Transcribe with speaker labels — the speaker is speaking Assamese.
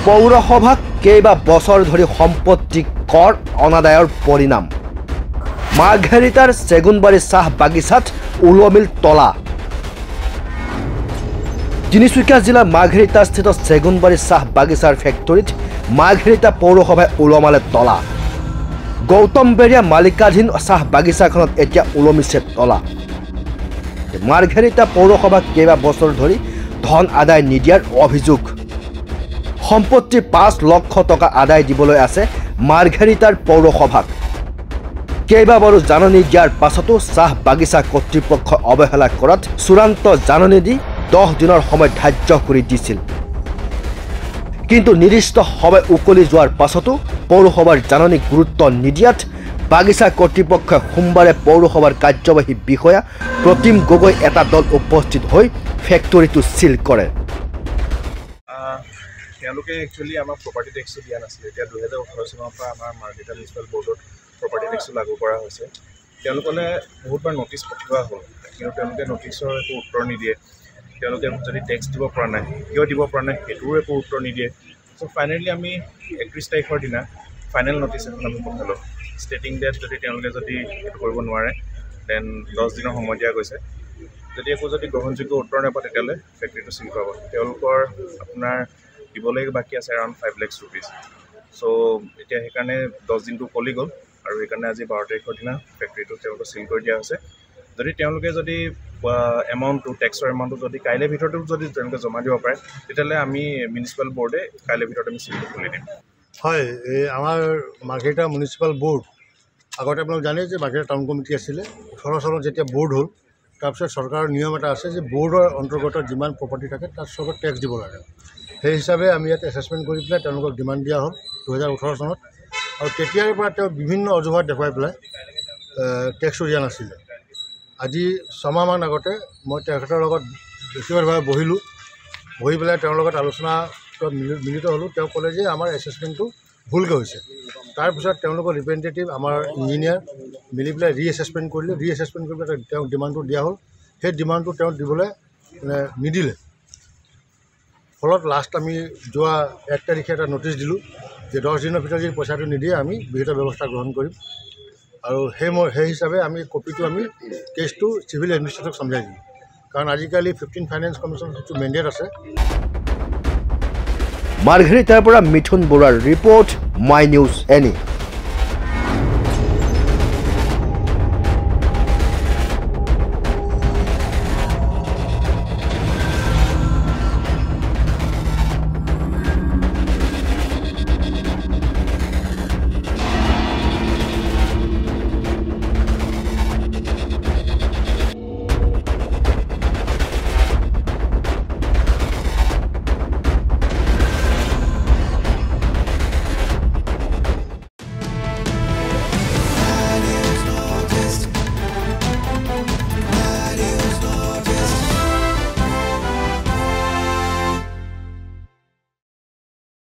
Speaker 1: পৌৰসভাক কেইবা বছৰ ধৰি সম্পত্তি কৰ অনাদায়ৰ পৰিণাম মাৰ্ঘেৰিটাৰ চেগুনবাৰী চাহ বাগিচাত উলমিল তলা তিনিচুকীয়া জিলাৰ মাৰ্ঘেৰিটাস্থিত চেগুনবাৰী চাহ বাগিচাৰ ফেক্টৰীত মাৰ্ঘেৰিটা পৌৰসভাই উলমালে তলা গৌতম বেৰিয়া মালিকাধীন চাহ বাগিচাখনত এতিয়া উলমিছে তলা মাৰ্ঘেৰিটা পৌৰসভাক কেইবা বছৰ ধৰি ধন আদায় নিদিয়াৰ অভিযোগ সম্পত্তি 5 লাখ টকা আদায় দিবলৈ আছে মাৰ্ঘেৰিটাৰ পৌৰসভাক কেইবাবাৰো জাননী দিয়াৰ পাছতো চাহ বাগিচা কৰ্তৃপক্ষ অৱহেলা কৰাত চূড়ান্ত জাননী দি 10 দিনৰ সময় ধাৰ্য কৰি দিছিল কিন্তু নিৰ্দিষ্ট সময় উকলি যোৱাৰ পাছতো পৌৰসভাৰ জাননী গুৰুত্ব নিদিয়াত বাগিচা কৰ্তৃপক্ষই সোমবাৰে পৌৰসভাৰ কাৰ্যবাহী বিষয়া প্ৰতিম গগৈ এটা দল উপস্থিত হৈ ফেক্টৰীটো সিল কৰে
Speaker 2: তেওঁলোকে একচুৱেলি আমাৰ প্ৰপাৰ্টি টেক্স দিয়া নাছিলে এতিয়া 2018 চনৰ পৰা আমাৰ মাৰ্ঘেৰিটা মিউনিচিপাল বৰ্ডত প্ৰপাৰ্টি টেক্স লাগু কৰা হৈছে তেওঁলোকলে বহুতবাৰ নটিচ পঠোৱা হ'ল কিন্তু তেওঁলোকে নটিচৰ একো উত্তৰ নিদিয়ে তেওঁলোকে যদি টেক্স দিব পৰা নাই কিয় দিব পৰা নাই সেইটোৰ একো উত্তৰ নিদিয়ে চ' ফাইনেলি আমি 31 তাৰিখৰ দিনা ফাইনেল নটিচ এখন আমি পঠালোঁ ষ্টেটিং ডেট যদি তেওঁলোকে যদি এইটো কৰিব নোৱাৰে দেন 10 দিনৰ সময় দিয়া গৈছে যদি একো যদি গ্ৰহণযোগ্য উত্তৰ নাপায় তেতিয়াহ'লে ফেক্টৰীটো চিল কৰাব তেওঁলোকৰ আপোনাৰ দিবলৈ বাকী আছে এৰাউণ্ড 5 লাখ ৰুপিজ চ' এতিয়া সেইকাৰণে 10 দিনটো কলি গ'ল আৰু সেইকাৰণে আজি 12 তাৰিখৰ দিনা ফেক্টৰীটো তেওঁলোকে চিল কৰি দিয়া হৈছে যদি তেওঁলোকে যদি এমাউণ্টটো টেক্সৰ এমাউণ্টটো যদি কাইলৈ ভিতৰতো যদি তেওঁলোকে জমা দিব পাৰে তেতিয়াহ'লে আমি মিউনিচিপাল বৰ্ডে কাইলৈ ভিতৰত আমি চিলটো খুলি দিম
Speaker 3: হয় এই আমাৰ মাৰ্ঘেৰিটা মিউনিচিপাল বৰ্ড আগতে আপোনালোক জানে যে মাৰ্ঘেৰিটা টাউন কমিটি আছিলে 18 চনত যেতিয়া বৰ্ড হ'ল তাৰপিছত চৰকাৰৰ নিয়ম এটা আছে যে বৰ্ডৰ অন্তৰ্গত যিমান প্ৰপাৰ্টি থাকে তাত চবত টেক্স দিব লাগে সেই হিচাপে আমি ইয়াত এছেছমেণ্ট কৰি পেলাই তেওঁলোকক ডিমাণ্ড দিয়া হ'ল 2018 চনত আৰু তেতিয়াৰ পৰা তেওঁ বিভিন্ন অজুহাত দেখুৱাই পেলাই টেক্সটো দিয়া নাছিলে আজি 6 মাহমান আগতে মই তেখেতৰ লগত ব্যক্তিগতভাৱে বহি পেলাই তেওঁৰ লগত আলোচনা মিলিত হ'লোঁ তেওঁ ক'লে যে আমাৰ এছেছমেণ্টটো ভুলকৈ হৈছে তাৰপিছত তেওঁলোকৰ ৰিপ্ৰেজেণ্টেটিভ আমাৰ ইঞ্জিনিয়াৰ মিলি পেলাই ৰিএছেছমেণ্ট কৰিলে ৰিএছেছমেণ্ট কৰি পেলাই তেওঁক ডিমাণ্ডটো দিয়া হ'ল সেই ডিমাণ্ডটো তেওঁ দিবলৈ নিদিলে ফলত লাষ্ট আমি যোৱা 1 তাৰিখে এটা নটিচ দিলোঁ যে 10 দিনৰ ভিতৰত যদি পইচাটো নিদিয়ে আমি বিহিত ব্যৱস্থা গ্ৰহণ কৰিম আৰু সেই হিচাপে আমি কপিটো আমি কেছটো চিভিল এডমিনিষ্ট্ৰেটৰক চমজাই দিলোঁ কাৰণ আজিকালি 15 ফাইনেন্স কমিশ্যন যিটো মেণ্ডেট আছে
Speaker 1: মাৰ্ঘেৰিটাৰ পৰা মিথুন বৰুৱাৰ ৰিপৰ্ট মাই নিউজ এনি